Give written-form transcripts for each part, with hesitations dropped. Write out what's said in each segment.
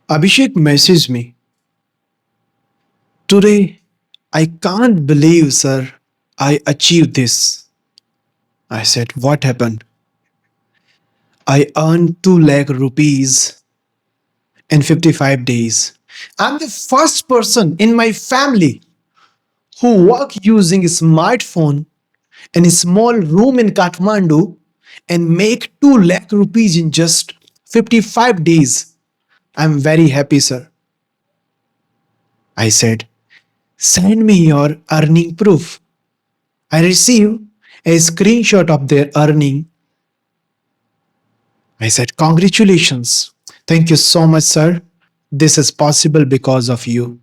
Abhishek messaged me. Today, I can't believe, sir, I achieved this. I said, what happened? I earned 2 lakh rupees in 55 days. I'm the first person in my family who work using a smartphone in a small room in Kathmandu and make 2 lakh rupees in just 55 days. I'm very happy, sir. I said, send me your earning proof. I received a screenshot of their earning. I said, congratulations. Thank you so much, sir. This is possible because of you.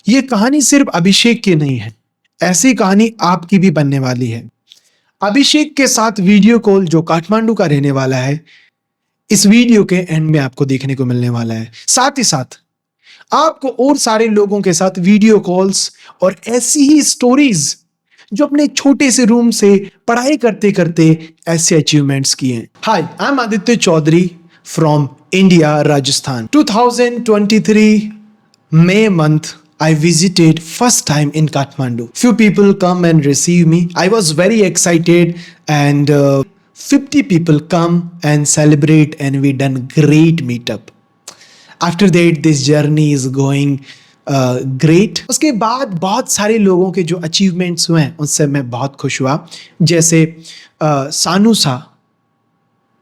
ये कहानी सिर्फ अभिषेक की नहीं है, ऐसी कहानी आपकी भी बनने वाली है। अभिषेक के साथ वीडियो कॉल जो काठमांडू का रहने वाला है, इस वीडियो के एंड में आपको देखने को मिलने वाला है। साथ ही साथ आपको और सारे लोगों के साथ वीडियो कॉल्स और ऐसी ही स्टोरीज जो अपने छोटे से रूम से पढ़ाई करते करते ऐसे अचीवमेंट्स किए हैं। Hi, I am Aditya Chaudhary from India, Rajasthan. 2023 May month, I visited first time in Kathmandu. Few people come and receive me. I was very excited and 50 people come and celebrate and we done great meetup. After that, this journey is going great. उसके बाद बहुत सारे लोगों के जो achievements हुए हैं उनसे मैं बहुत खुश हुआ। जैसे सानू सा,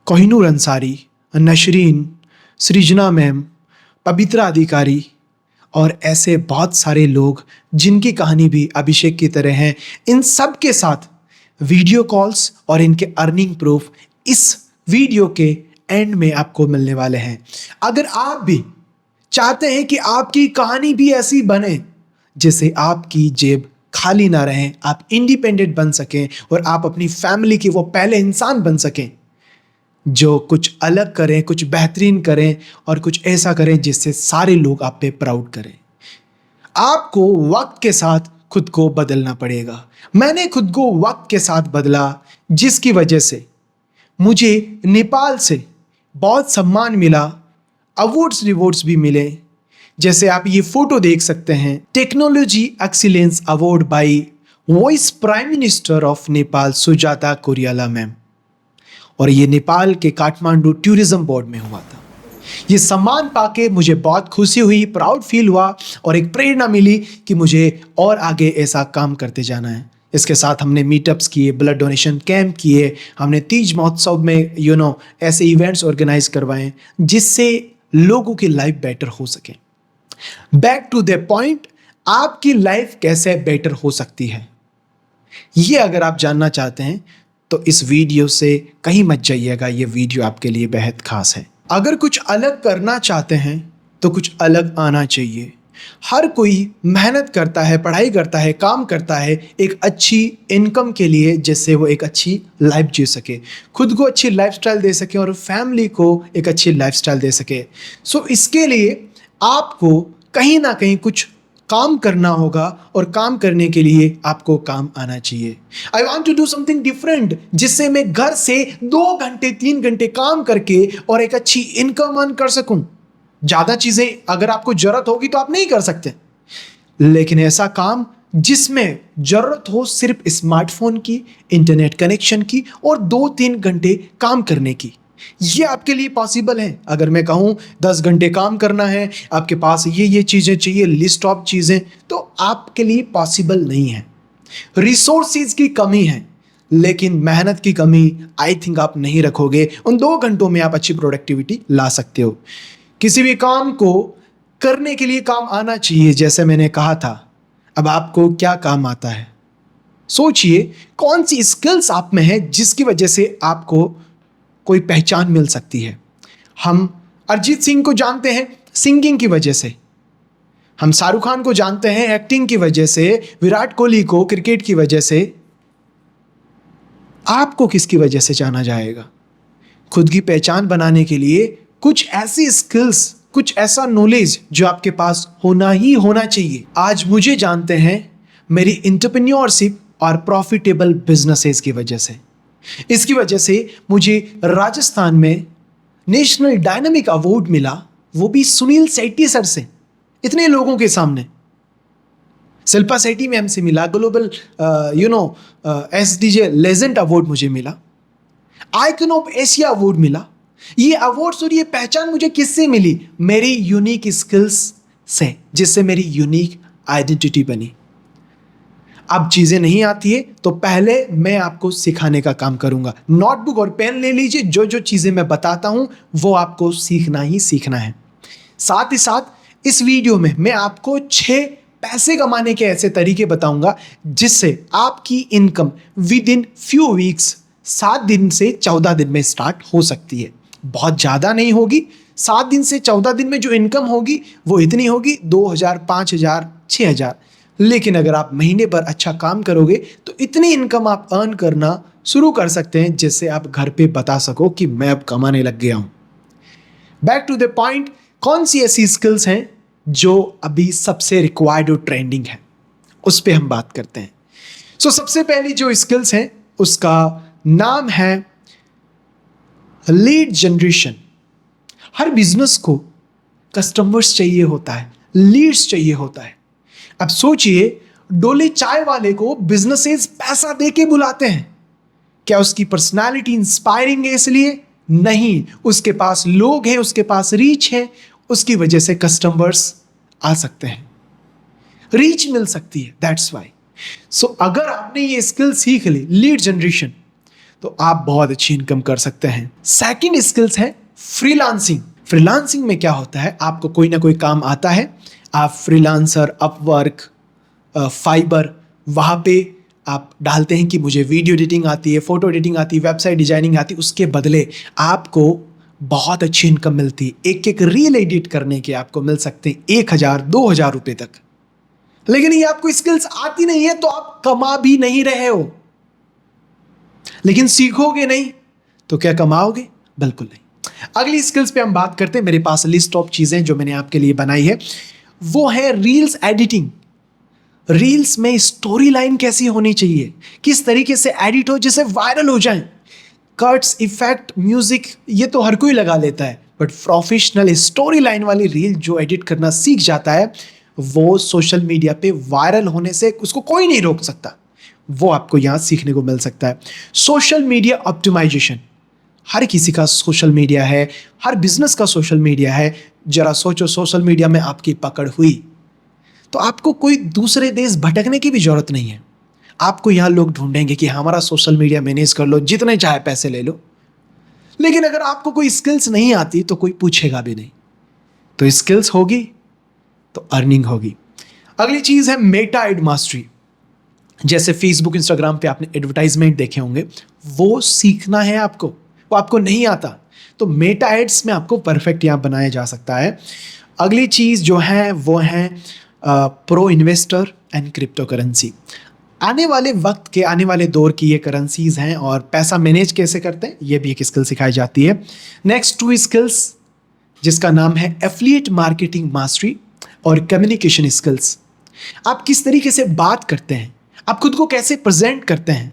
कोहिनूर अंसारी, नशरीन, सृजना मैम, पवित्रा अधिकारी और ऐसे बहुत सारे लोग जिनकी कहानी भी अभिषेक की तरह है। इन सब के साथ वीडियो कॉल्स और इनके अर्निंग प्रूफ इस वीडियो के एंड में आपको मिलने वाले हैं। अगर आप भी चाहते हैं कि आपकी कहानी भी ऐसी बने जिससे आपकी जेब खाली ना रहे, आप इंडिपेंडेंट बन सकें और आप अपनी फैमिली के वो पहले इंसान बन सकें जो कुछ अलग करें, कुछ बेहतरीन करें और कुछ ऐसा करें जिससे सारे लोग आप पे प्राउड करें, आपको वक्त के साथ खुद को बदलना पड़ेगा। मैंने खुद को वक्त के साथ बदला, जिसकी वजह से मुझे नेपाल से बहुत सम्मान मिला, अवार्ड्स रिवॉर्ड्स भी मिले। जैसे आप ये फोटो देख सकते हैं, technology excellence award bye vice prime minister of Nepal Sujata Kuriyala ma'am, और ये नेपाल के काठमांडू टूरिज्म बोर्ड में हुआ था। ये सम्मान पाके मुझे बहुत खुशी हुई, प्राउड फील हुआ और एक प्रेरणा मिली कि मुझे और आगे ऐसा काम करते जाना है। इसके साथ हमने मीटअप्स किए, ब्लड डोनेशन कैंप किए, हमने तीज महोत्सव में ऐसे इवेंट्स ऑर्गेनाइज करवाए जिससे लोगों की लाइफ बेटर हो सके। बैक टू द पॉइंट, आपकी लाइफ कैसे बेटर हो सकती है, ये अगर आप जानना चाहते हैं तो इस वीडियो से कहीं मत जाइएगा। ये वीडियो आपके लिए बेहद खास है। अगर कुछ अलग करना चाहते हैं तो कुछ अलग आना चाहिए। हर कोई मेहनत करता है, पढ़ाई करता है, काम करता है एक अच्छी इनकम के लिए, जिससे वो एक अच्छी लाइफ जी सके, खुद को अच्छी लाइफस्टाइल दे सके और फैमिली को एक अच्छी लाइफस्टाइल दे सके। सो इसके लिए आपको कहीं ना कहीं कुछ काम करना होगा और काम करने के लिए आपको काम आना चाहिए। I want to do something different, जिससे मैं घर से 2 घंटे 3 घंटे काम करके और एक अच्छी इनकम अर्न कर सकूं। ज़्यादा चीज़ें अगर आपको ज़रूरत होगी तो आप नहीं कर सकते, लेकिन ऐसा काम जिसमें ज़रूरत हो सिर्फ स्मार्टफोन की, इंटरनेट कनेक्शन की और 2-3 घंटे काम करने की, ये आपके लिए पॉसिबल है। अगर मैं कहूँ 10 घंटे काम करना है, आपके पास ये चीज़ें चाहिए, लिस्ट ऑफ चीज़ें, तो आपके लिए पॉसिबल नहीं है। रिसोर्सेज की कमी है, लेकिन मेहनत की कमी आई थिंक आप नहीं रखोगे। उन 2 घंटों में आप अच्छी प्रोडक्टिविटी ला सकते हो। किसी भी काम को करने के लिए काम आना चाहिए, जैसे मैंने कहा था। अब आपको क्या काम आता है, सोचिए कौन सी स्किल्स आप में है जिसकी वजह से आपको कोई पहचान मिल सकती है। हम अरिजीत सिंह को जानते हैं सिंगिंग की वजह से, हम शाहरुख खान को जानते हैं एक्टिंग की वजह से, विराट कोहली को क्रिकेट की वजह से। आपको किसकी वजह से जाना जाएगा? खुद की पहचान बनाने के लिए कुछ ऐसी स्किल्स, कुछ ऐसा नॉलेज जो आपके पास होना ही होना चाहिए। आज मुझे जानते हैं मेरी एंटरप्रेन्योरशिप और प्रॉफिटेबल बिजनेसेस की वजह से। इसकी वजह से मुझे राजस्थान में नेशनल डायनामिक अवार्ड मिला वो भी सुनील शेट्टी सर से, इतने लोगों के सामने। शिल्पा शेट्टी मैम से मिला, ग्लोबल SDJ लेजेंड अवार्ड मुझे मिला, आइकन ऑफ एशिया अवार्ड मिला। ये अवार्ड्स और ये पहचान मुझे किससे मिली? मेरी यूनिक स्किल्स से, जिससे मेरी यूनिक आइडेंटिटी बनी। अब चीजें नहीं आती है तो पहले मैं आपको सिखाने का काम करूंगा। नोटबुक और पेन ले लीजिए, जो जो चीजें मैं बताता हूं वो आपको सीखना ही सीखना है। साथ ही साथ इस वीडियो में मैं आपको 6 पैसे कमाने के ऐसे तरीके बताऊंगा जिससे आपकी income with in few weeks, 7 दिन से 14 दिन में स्टार्ट हो सकती है। बहुत ज़्यादा नहीं होगी, 7 दिन से 14 दिन में जो इनकम होगी वो इतनी होगी 2000, 5000, 6000। लेकिन अगर आप महीने भर अच्छा काम करोगे तो इतनी इनकम आप अर्न करना शुरू कर सकते हैं जिससे आप घर पे बता सको कि मैं अब कमाने लग गया हूं। बैक टू द पॉइंट, कौन सी ऐसी स्किल्स हैं जो अभी सबसे रिक्वायर्ड और ट्रेंडिंग है, उस पर हम बात करते हैं। सबसे पहली जो स्किल्स हैं उसका नाम है लीड जनरेशन। हर बिजनेस को कस्टमर्स चाहिए होता है, लीड्स चाहिए होता है। अब सोचिए, डोले चाय वाले को बिजनेसेस पैसा दे के बुलाते हैं। क्या उसकी पर्सनालिटी इंस्पायरिंग है इसलिए? नहीं, उसके पास लोग हैं, उसके पास रीच है, उसकी वजह से कस्टमर्स आ सकते हैं, रीच मिल सकती है, दैट्स वाई। अगर आपने ये स्किल सीख ली लीड जनरेशन, तो आप बहुत अच्छी इनकम कर सकते हैं। सेकंड स्किल्स है फ्रीलांसिंग। फ्रीलांसिंग में क्या होता है, आपको कोई ना कोई काम आता है, आप फ्रीलांसर, अपवर्क, फाइबर, वहाँ पे आप डालते हैं कि मुझे वीडियो एडिटिंग आती है, फोटो एडिटिंग आती है, वेबसाइट डिजाइनिंग आती है। उसके बदले आपको बहुत अच्छी इनकम मिलती है। एक एक रील एडिट करने के आपको मिल सकते हैं 1000, 2000 रुपये तक। लेकिन ये आपको स्किल्स आती नहीं है तो आप कमा भी नहीं रहे हो। लेकिन सीखोगे नहीं तो क्या कमाओगे? बिल्कुल नहीं। अगली स्किल्स पे हम बात करते हैं। मेरे पास लिस्ट ऑफ चीजें जो मैंने आपके लिए बनाई है, वो है रील्स एडिटिंग। रील्स में स्टोरी लाइन कैसी होनी चाहिए, किस तरीके से एडिट हो जिससे वायरल हो जाए। कट्स, इफेक्ट, म्यूजिक, ये तो हर कोई लगा लेता है, बट प्रोफेशनल स्टोरी लाइन वाली रील जो एडिट करना सीख जाता है वो सोशल मीडिया पे वायरल होने से उसको कोई नहीं रोक सकता। वो आपको यहां सीखने को मिल सकता है। सोशल मीडिया ऑप्टिमाइजेशन, हर किसी का सोशल मीडिया है, हर बिजनेस का सोशल मीडिया है। जरा सोचो, सोशल मीडिया में आपकी पकड़ हुई तो आपको कोई दूसरे देश भटकने की भी जरूरत नहीं है। आपको यहां लोग ढूंढेंगे कि हमारा सोशल मीडिया मैनेज कर लो, जितने चाहे पैसे ले लो। लेकिन अगर आपको कोई स्किल्स नहीं आती तो कोई पूछेगा भी नहीं। तो स्किल्स होगी तो अर्निंग होगी। अगली चीज है मेटा एड मास्टरी। जैसे फेसबुक, इंस्टाग्राम पे आपने एडवर्टाइजमेंट देखे होंगे, वो सीखना है आपको, वो आपको नहीं आता तो मेटा एड्स में आपको परफेक्ट यहाँ बनाया जा सकता है। अगली चीज जो है वो है pro investor and crypto currency. आने वाले वक्त के, आने वाले दौर की ये करेंसीज हैं और पैसा मैनेज कैसे करते हैं ये भी एक स्किल सिखाई जाती है। नेक्स्ट 2 स्किल्स जिसका नाम है एफिलिएट मार्केटिंग मास्टरी और कम्युनिकेशन स्किल्स। आप किस तरीके से बात करते हैं, आप खुद को कैसे प्रेजेंट करते हैं,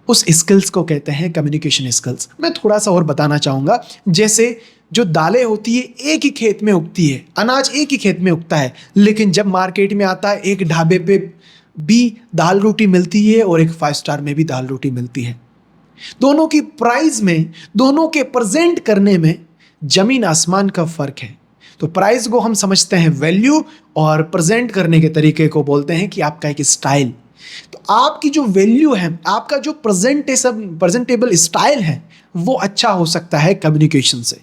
उस स्किल्स को कहते हैं कम्युनिकेशन स्किल्स। मैं थोड़ा सा और बताना चाहूँगा, जैसे जो दालें होती है एक ही खेत में उगती है, अनाज एक ही खेत में उगता है, लेकिन जब मार्केट में आता है एक ढाबे पे भी दाल रोटी मिलती है और एक 5 स्टार में भी दाल रोटी मिलती है। दोनों की प्राइस में, दोनों के प्रेजेंट करने में जमीन आसमान का फर्क है। तो प्राइस को हम समझते हैं वैल्यू और प्रेजेंट करने के तरीके को बोलते हैं कि आपका एक स्टाइल। तो आपकी जो वैल्यू है, आपका जो प्रेजेंटेबल स्टाइल है, वो अच्छा हो सकता है कम्युनिकेशन से।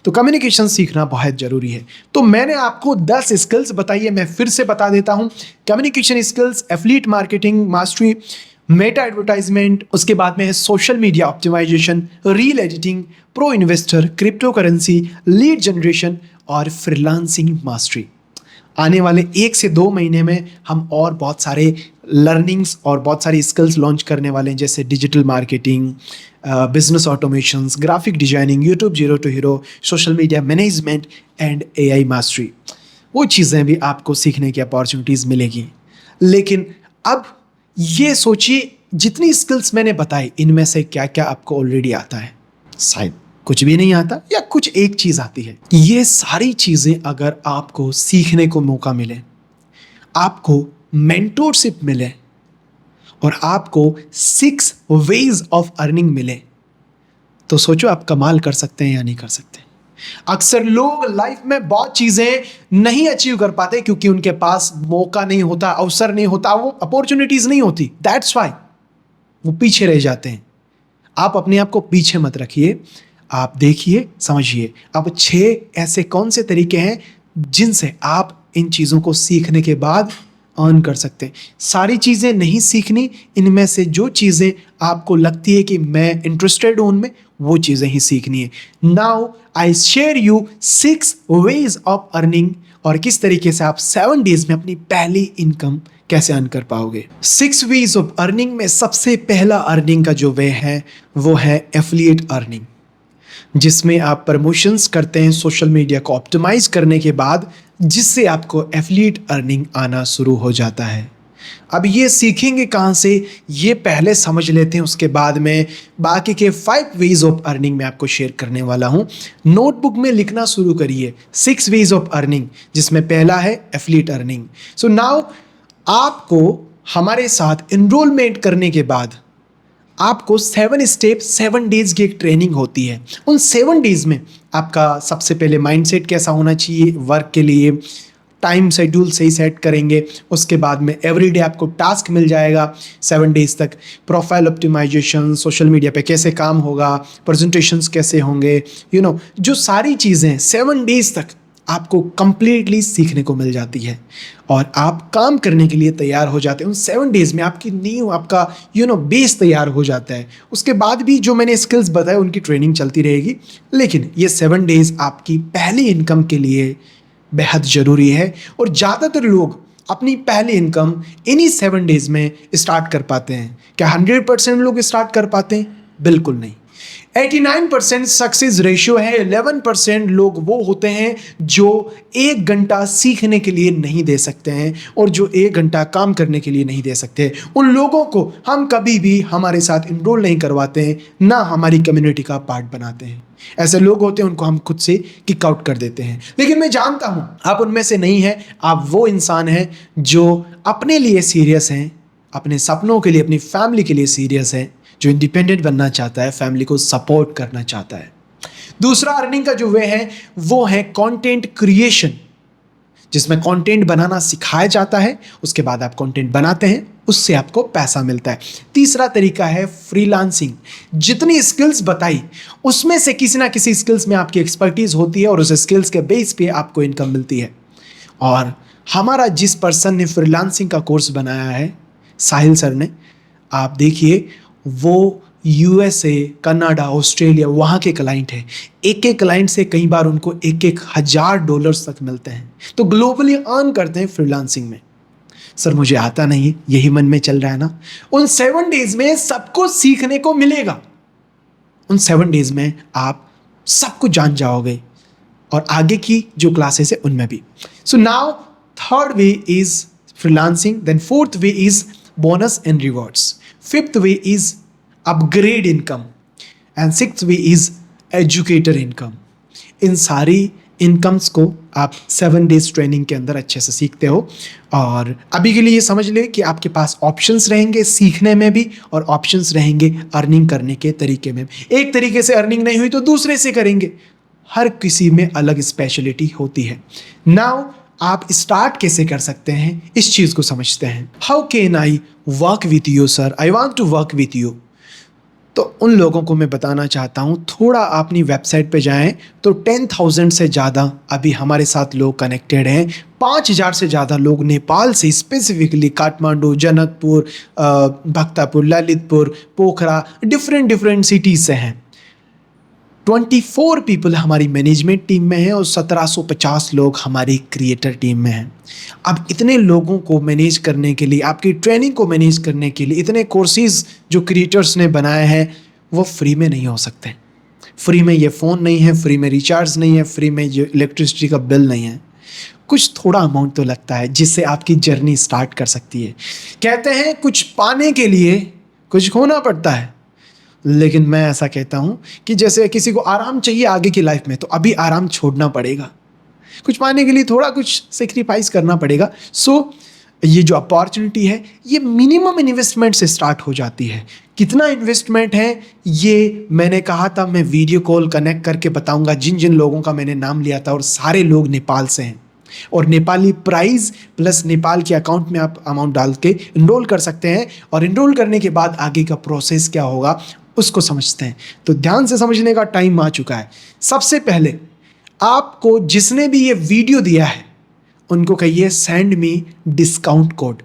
तो कम्युनिकेशन सीखना बहुत जरूरी है। तो मैंने आपको 10 स्किल्स बताई है, मैं फिर से बता देता हूं। Communication skills, affiliate marketing mastery, meta advertisement, उसके बाद में है social media optimisation, reel editing, pro investor, crypto currency, lead generation और फ्रीलांसिंग मास्टरी। आने वाले 1 से 2 महीने में हम और बहुत सारे लर्निंग्स और बहुत सारी स्किल्स लॉन्च करने वाले हैं, जैसे digital marketing, business automations, graphic designing, YouTube zero to hero, social media management and AI mastery. वो चीज़ें भी आपको सीखने की अपॉर्चुनिटीज़ मिलेगी। लेकिन अब ये सोचिए, जितनी स्किल्स मैंने बताई इनमें से क्या क्या आपको ऑलरेडी आता है? शायद कुछ भी नहीं आता या कुछ एक चीज आती है। ये सारी चीजें अगर आपको सीखने को मौका मिले, आपको मेंटोरशिप मिले और आपको 6 वेज ऑफ अर्निंग मिले, तो सोचो आप कमाल कर सकते हैं या नहीं कर सकते। अक्सर लोग लाइफ में बहुत चीजें नहीं अचीव कर पाते क्योंकि उनके पास मौका नहीं होता, अवसर नहीं होता, वो अपॉर्चुनिटीज नहीं होती। दैट्स वाई वो पीछे रह जाते हैं। आप अपने आप को पीछे मत रखिए, आप देखिए, समझिए अब 6 ऐसे कौन से तरीके हैं जिनसे आप इन चीज़ों को सीखने के बाद अर्न कर सकते हैं। सारी चीज़ें नहीं सीखनी, इनमें से जो चीज़ें आपको लगती है कि मैं इंटरेस्टेड हूं उनमें, वो चीज़ें ही सीखनी है। Now I share you 6 ways of earning, और किस तरीके से आप 7 डेज में अपनी पहली इनकम कैसे अर्न कर पाओगे। 6 वेज ऑफ अर्निंग में सबसे पहला अर्निंग का जो वे है वो है एफिलिएट अर्निंग, जिसमें आप प्रमोशंस करते हैं सोशल मीडिया को ऑप्टिमाइज करने के बाद, जिससे आपको एफिलिएट अर्निंग आना शुरू हो जाता है। अब ये सीखेंगे कहाँ से, ये पहले समझ लेते हैं, उसके बाद में बाकी के 5 वेज ऑफ अर्निंग मैं आपको शेयर करने वाला हूँ। नोटबुक में लिखना शुरू करिए 6 वेज ऑफ अर्निंग, जिसमें पहला है एफिलिएट अर्निंग। सो नाउ आपको हमारे साथ इनरोलमेंट करने के बाद आपको 7 स्टेप 7 डेज की एक ट्रेनिंग होती है। उन 7 डेज में आपका सबसे पहले माइंडसेट कैसा होना चाहिए, वर्क के लिए टाइम शेड्यूल सही सेट करेंगे। उसके बाद में एवरीडे आपको टास्क मिल जाएगा 7 डेज तक, प्रोफाइल ऑप्टिमाइजेशन, सोशल मीडिया पे कैसे काम होगा, प्रेजेंटेशंस कैसे होंगे, जो सारी चीज़ें 7 डेज तक आपको कंप्लीटली सीखने को मिल जाती है और आप काम करने के लिए तैयार हो जाते हैं। उन 7 डेज में आपकी नींव, आपका बेस तैयार हो जाता है। उसके बाद भी जो मैंने स्किल्स बताए उनकी ट्रेनिंग चलती रहेगी, लेकिन ये 7 डेज आपकी पहली इनकम के लिए बेहद ज़रूरी है। और ज़्यादातर लोग अपनी पहली इनकम इन्हीं 7 डेज में स्टार्ट कर पाते हैं। क्या 100% लोग स्टार्ट कर पाते हैं? बिल्कुल नहीं। 89% सक्सेस रेशियो है। 11% लोग वो होते हैं जो 1 घंटा सीखने के लिए नहीं दे सकते हैं और जो 1 घंटा काम करने के लिए नहीं दे सकते। उन लोगों को हम कभी भी हमारे साथ इनरोल नहीं करवाते हैं, ना हमारी कम्युनिटी का पार्ट बनाते हैं। ऐसे लोग होते हैं, उनको हम खुद से किक आउट कर देते हैं। लेकिन मैं जानता हूं आप उनमें से नहीं हैं। आप वो इंसान हैं जो अपने लिए सीरियस हैं, अपने सपनों के लिए, अपनी फैमिली के लिए सीरियस हैं, जो इंडिपेंडेंट बनना चाहता है, फैमिली को सपोर्ट करना चाहता है। दूसरा अर्निंग का जो वे है वो है कंटेंट क्रिएशन, जिसमें कंटेंट बनाना सिखाया जाता है। उसके बाद आप कंटेंट बनाते हैं, उससे आपको पैसा मिलता है। तीसरा तरीका है फ्रीलांसिंग। जितनी स्किल्स बताई उसमें से किसी ना किसी स्किल्स में आपकी एक्सपर्टीज होती है और उस स्किल्स के बेस पे आपको इनकम मिलती है। और हमारा जिस पर्सन ने फ्रीलांसिंग का कोर्स बनाया है, साहिल सर ने, आप देखिए वो यूएसए, कनाडा, ऑस्ट्रेलिया, वहाँ के क्लाइंट हैं। एक एक क्लाइंट से कई बार उनको $1,000 तक मिलते हैं। तो ग्लोबली अर्न करते हैं फ्रीलांसिंग में। सर मुझे आता नहीं है, यही मन में चल रहा है ना। उन 7 डेज में सब कुछ सीखने को मिलेगा। उन 7 डेज में आप सब कुछ जान जाओगे और आगे की जो क्लासेस है उनमें भी। So now third way is freelancing, then fourth way is bonus and rewards, fifth way is upgrade income and sixth way is educator income. इन सारी इनकम्स को आप 7 डेज ट्रेनिंग के अंदर अच्छे से सीखते हो। और अभी के लिए ये समझ ले कि आपके पास ऑप्शंस रहेंगे सीखने में भी और ऑप्शंस रहेंगे अर्निंग करने के तरीके में भी। एक तरीके से अर्निंग नहीं हुई तो दूसरे से करेंगे। हर किसी में अलग स्पेशलिटी होती है। नाउ आप स्टार्ट कैसे कर सकते हैं इस चीज़ को समझते हैं। How can I work with you sir, I want to work with you. तो उन लोगों को मैं बताना चाहता हूँ, थोड़ा अपनी वेबसाइट पे जाएं तो 10,000 से ज़्यादा अभी हमारे साथ लोग कनेक्टेड हैं। 5,000 से ज़्यादा लोग नेपाल से, स्पेसिफिकली काठमांडू, जनकपुर, भक्तापुर, ललितपुर, पोखरा, डिफरेंट सिटीज़ से हैं। 24 पीपल हमारी मैनेजमेंट टीम में हैं और 1750 लोग हमारी क्रिएटर टीम में हैं। अब इतने लोगों को मैनेज करने के लिए, आपकी ट्रेनिंग को मैनेज करने के लिए इतने कोर्सेज जो क्रिएटर्स ने बनाए हैं वो फ्री में नहीं हो सकते। फ्री में ये फ़ोन नहीं है, फ्री में रिचार्ज नहीं है, फ्री में जो इलेक्ट्रिसिटी का बिल नहीं है। कुछ थोड़ा अमाउंट तो लगता है जिससे आपकी जर्नी स्टार्ट कर सकती है। कहते हैं कुछ पाने के लिए कुछ खोना पड़ता है। लेकिन मैं ऐसा कहता हूँ कि जैसे किसी को आराम चाहिए आगे की लाइफ में, तो अभी आराम छोड़ना पड़ेगा, कुछ पाने के लिए थोड़ा कुछ सेक्रीफाइस करना पड़ेगा। सो ये जो अपॉर्चुनिटी है ये मिनिमम इन्वेस्टमेंट से स्टार्ट हो जाती है। कितना इन्वेस्टमेंट है ये मैंने कहा था, मैं वीडियो कॉल कनेक्ट करके बताऊंगा जिन जिन लोगों का मैंने नाम लिया था, और सारे लोग नेपाल से हैं, और नेपाली प्राइस प्लस नेपाल के अकाउंट में आप अमाउंट डाल के इनरोल कर सकते हैं, और इनरोल करने के बाद आगे का प्रोसेस क्या होगा उसको समझते हैं। तो ध्यान से समझने का टाइम आ चुका है। सबसे पहले आपको जिसने भी ये वीडियो दिया है उनको कहिए सेंड मी डिस्काउंट कोड।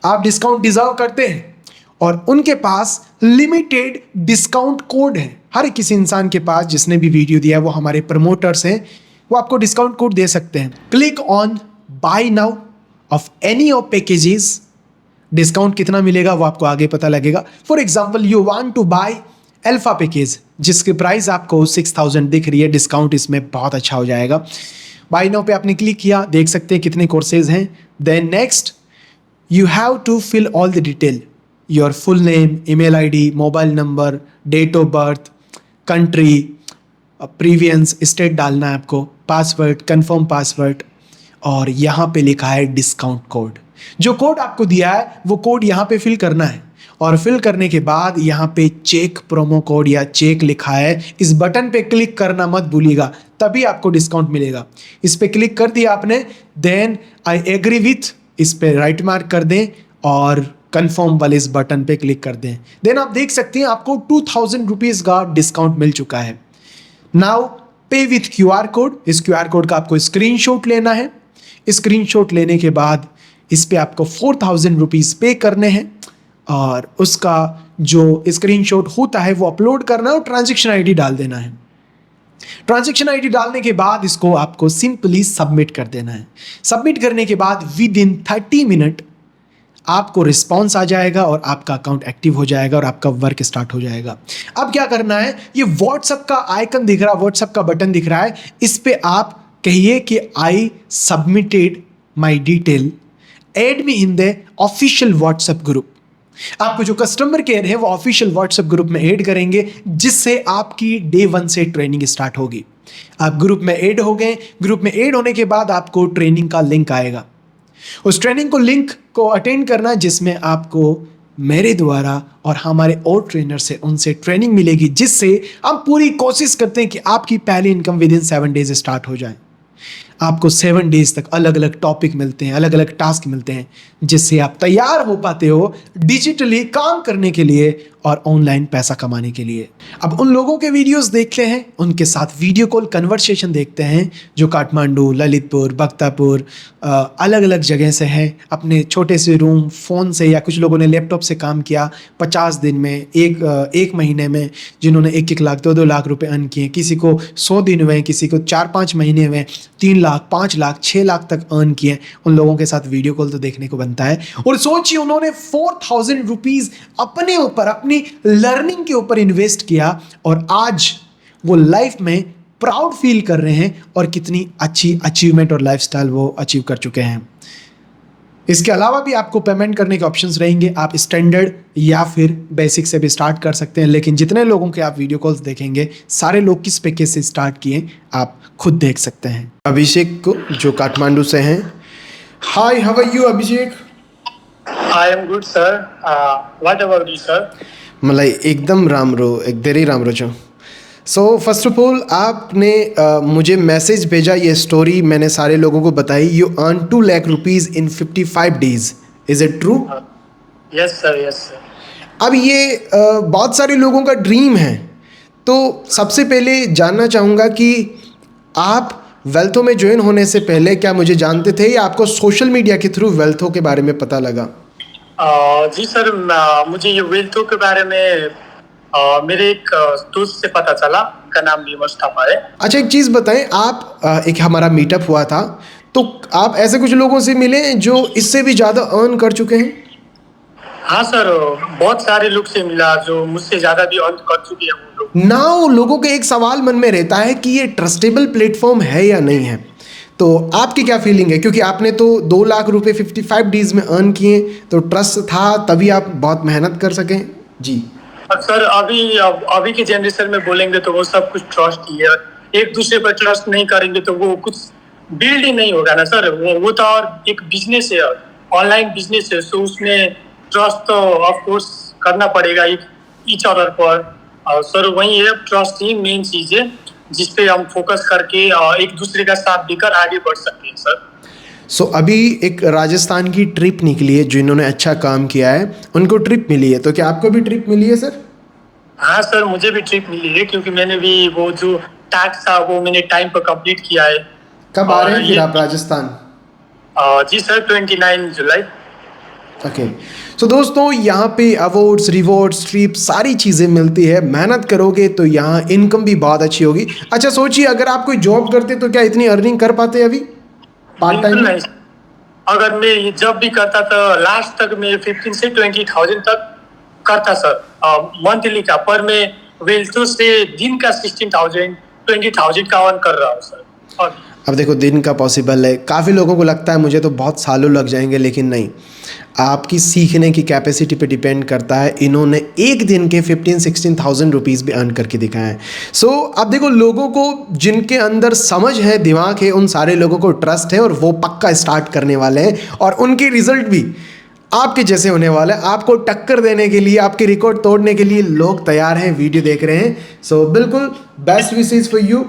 आप डिस्काउंट डिजर्व करते हैं और उनके पास लिमिटेड डिस्काउंट कोड है। हर किसी इंसान के पास जिसने भी वीडियो दिया है, वो हमारे प्रमोटर्स हैं, वो आपको डिस्काउंट कोड दे सकते हैं। Click on buy now of any of packages. Discount कितना मिलेगा वो आपको आगे पता लगेगा। For example you want to buy alpha package जिसकी प्राइस आपको 6000 दिख रही है, डिस्काउंट इसमें बहुत अच्छा हो जाएगा। बाय नाउ पे आपने क्लिक किया, देख सकते हैं कितने कोर्सेज हैं। Then next you have to fill all the detail, your full name, email ID, mobile number, date of birth, country, province state डालना है आपको, पासवर्ड, कंफर्म पासवर्ड, और यहाँ पे लिखा है डिस्काउंट कोड। जो कोड आपको दिया है वो कोड यहाँ पे फिल करना है, और फिल करने के बाद यहाँ पे चेक प्रोमो कोड या चेक लिखा है, इस बटन पे क्लिक करना मत भूलिएगा, तभी आपको डिस्काउंट मिलेगा। इस पे क्लिक कर दिया आपने, देन आई एग्री विथ, इस पे राइट मार्क कर दें और कंफर्म वाले इस बटन पे क्लिक कर दें। देन आप देख सकते हैं आपको 2000 रुपीज़ का डिस्काउंट मिल चुका है। नाउ पे विथ QR कोड। इस QR कोड का आपको स्क्रीनशॉट लेना है। स्क्रीनशॉट लेने के बाद इस पे आपको 4000 रुपीज़ पे करने हैं, और उसका जो स्क्रीनशॉट होता है वो अपलोड करना है और ट्रांजैक्शन आईडी डाल देना है। ट्रांजैक्शन आईडी डालने के बाद इसको आपको सिंपली सबमिट कर देना है। सबमिट करने के बाद विद इन 30 मिनट आपको रिस्पॉन्स आ जाएगा और आपका अकाउंट एक्टिव हो जाएगा और आपका वर्क स्टार्ट हो जाएगा। अब क्या करना है, ये व्हाट्सएप का आइकन दिख रहा है, व्हाट्सएप का बटन दिख रहा है, इस पे आप कहिए कि I submitted my detail, add me in the official WhatsApp group. आपको जो कस्टमर केयर है वो ऑफिशियल व्हाट्सएप ग्रुप में ऐड करेंगे, जिससे आपकी डे 1 से ट्रेनिंग स्टार्ट होगी। आप ग्रुप में ऐड हो गए। ग्रुप में ऐड होने के बाद आपको ट्रेनिंग का लिंक आएगा। उस ट्रेनिंग को लिंक को अटेंड करना, जिसमें आपको मेरे द्वारा और हमारे और ट्रेनर से उनसे ट्रेनिंग मिलेगी, जिससे हम पूरी कोशिश करते हैं कि आपकी पहली income with in 7 days start हो जाए। आपको 7 डेज तक अलग अलग टॉपिक मिलते हैं, अलग अलग टास्क मिलते हैं, जिससे आप तैयार हो पाते हो डिजिटली काम करने के लिए और ऑनलाइन पैसा कमाने के लिए। अब उन लोगों के वीडियोस देखते हैं, उनके साथ वीडियो कॉल कन्वर्सेशन देखते हैं जो काठमांडू, ललितपुर, बख्तापुर अलग अलग जगह से हैं। अपने छोटे से रूम फ़ोन से या कुछ लोगों ने लैपटॉप से काम किया 50 दिन में, एक महीने में, जिन्होंने 1-1 लाख 2-2 लाख रुपए अर्न किए। किसी को 100 दिन हुए, किसी को 4-5 महीने में 3 लाख, 5 लाख, 6 लाख तक अर्न किए। उन लोगों के साथ वीडियो कॉल तो देखने को बनता है। और सोचिए उन्होंने 4000 रुपीज़ अपने ऊपर, अपनी लर्निंग के ऊपर इन्वेस्ट किया, और आज वो लाइफ में प्राउड फील कर रहे हैं और कितनी अच्छी अचीवमेंट और लाइफस्टाइल वो अचीव कर चुके हैं। इसके अलावा भी आपको पेमेंट करने के ऑप्शंस रहेंगे। आप स्टैंडर्ड या फिर बेसिक से भी स्टार्ट कर सकते हैं, लेकिन जितने लोगों के आप वीडियो कॉल्स देखेंगे सारे लोग किस पैकेज से स्टार्ट किए आप खुद देख सकते हैं। अभिषेक को जो काठमांडू से हैं। Hi, how are you Abhishek? I am good, sir. What about you, sir? मलाई एकदम रामरो, एक देरी रामरो छो। सो फर्स्ट ऑफ ऑल आपने मुझे मैसेज भेजा, ये स्टोरी मैंने सारे लोगों को बताई। You earn 2 lakh rupees in 55 days, is it true? Yes, sir. Yes, sir. अब ये बहुत सारे लोगों का ड्रीम है। तो सबसे पहले जानना चाहूँगा कि आप वेल्थो में ज्वाइन होने से पहले क्या मुझे जानते थे या आपको सोशल मीडिया के थ्रू वेल्थो के बारे में पता लगा? जी सर, मुझे ये वेल्थो के बारे में मेरे एक दोस्त से पता चला। उनका नाम भी मुस्तफा है। अच्छा, एक चीज़ बताएं, आप एक हमारा मीटअप हुआ था, तो आप ऐसे कुछ लोगों से मिले जो इससे भी ज़्यादा अर्न कर चुके हैं? हाँ सर, बहुत सारे लोग से मिला जो मुझसे ज़्यादा भी अर्न कर चुके हैं वो लोग। नाउ लोगों के एक सवाल मन में रहता है कि ये ट्रस्टेबल प्लेटफॉर्म है या नहीं है, तो आपकी क्या फीलिंग है? क्योंकि आपने तो 2 लाख रुपए 55 डेज में अर्न किए, तो ट्रस्ट था तभी आप बहुत मेहनत कर सकें। जी सर अभी के जनरेशन में बोलेंगे तो वो सब कुछ ट्रस्ट ही है। एक दूसरे पर ट्रस्ट नहीं करेंगे तो वो कुछ बिल्ड ही नहीं होगा ना सर। वो तो और एक बिजनेस है, ऑनलाइन बिजनेस है, सो उसमें ट्रस्ट तो ऑफ कोर्स करना पड़ेगा ईच अदर पर। सर वही है, ट्रस्ट ही मेन चीज है जिसपे हम फोकस करके एक दूसरे का साथ देकर आगे बढ़ सकते हैं सर। सो अभी एक राजस्थान की ट्रिप निकली है, जिन्होंने अच्छा काम किया है उनको ट्रिप मिली है, तो क्या आपको भी ट्रिप मिली है सर? हाँ सर, मुझे भी ट्रिप मिली है क्योंकि मैंने भी वो जो टास्क था वो मैंने टाइम पर कंप्लीट किया है। कब आ रहे हैं और फिर ये आप राजस्थान? जी सर, 29 जुलाई। ओके। सो दोस्तों, यहाँ पे अवार्ड्स, रिवॉर्ड्स, ट्रिप सारी चीज़ें मिलती है। मेहनत करोगे तो यहाँ इनकम भी बहुत अच्छी होगी। अच्छा सोचिए, अगर आप कोई जॉब करते तो क्या इतनी अर्निंग कर पाते अभी पार्ट टाइम बिल्कुल में? नहीं। अगर मैं ये जब भी करता था लास्ट तक मैं 15 से 20,000 तक करता सर मंथली का। पर मैं वेल्थो से दिन का 16,000 20,000 का अर्न कर रहा हूँ सर। और अब देखो, दिन का पॉसिबल है, काफ़ी लोगों को लगता है मुझे तो बहुत सालों लग जाएंगे, लेकिन नहीं, आपकी सीखने की कैपेसिटी पे डिपेंड करता है। इन्होंने एक दिन के 15-16,000 रुपीज़ भी अर्न करके दिखाए हैं। सो अब देखो, लोगों को जिनके अंदर समझ है, दिमाग है, उन सारे लोगों को ट्रस्ट है और वो पक्का स्टार्ट करने वाले हैं और उनके रिजल्ट भी आपके जैसे होने वाला है। आपको टक्कर देने के लिए, आपके रिकॉर्ड तोड़ने के लिए लोग तैयार हैं, वीडियो देख रहे हैं। सो बिल्कुल बेस्ट विशेस फॉर यू।